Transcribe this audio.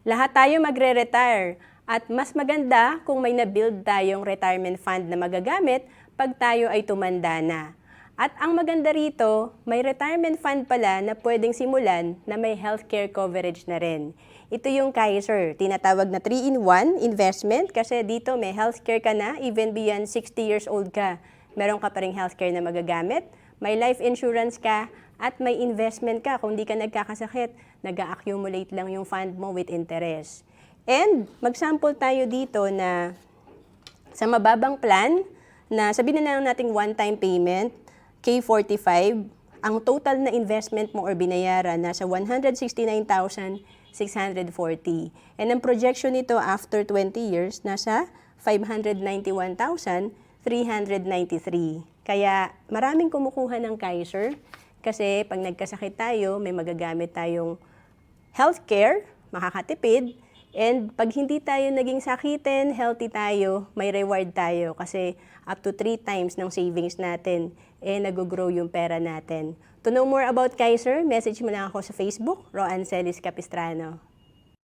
Lahat tayo magre-retire at mas maganda kung may na-build tayong retirement fund na magagamit pag tayo ay tumanda na. At ang maganda rito, may retirement fund pala na pwedeng simulan na may healthcare coverage na rin. Ito yung Kaiser, tinatawag na 3-in-1 investment kasi dito may healthcare ka na even beyond 60 years old ka. Meron ka pa ring healthcare na magagamit, may life insurance ka, at may investment ka kung di ka nagkakasakit, nag-accumulate lang yung fund mo with interest. And mag-sample tayo dito na sa mababang plan na sabihin na lang nating one-time payment, K45, ang total na investment mo or binayaran nasa 169,640. And ang projection nito after 20 years nasa 591,393. Kaya maraming kumukuha ng Kaiser kasi pag nagkasakit tayo, may magagamit tayong healthcare, makakatipid, and pag hindi tayo naging sakitin, healthy tayo, may reward tayo kasi up to 3 times ng savings natin, nag-grow yung pera natin. To know more about Kaiser, message mo lang ako sa Facebook, Roancelis Capistrano.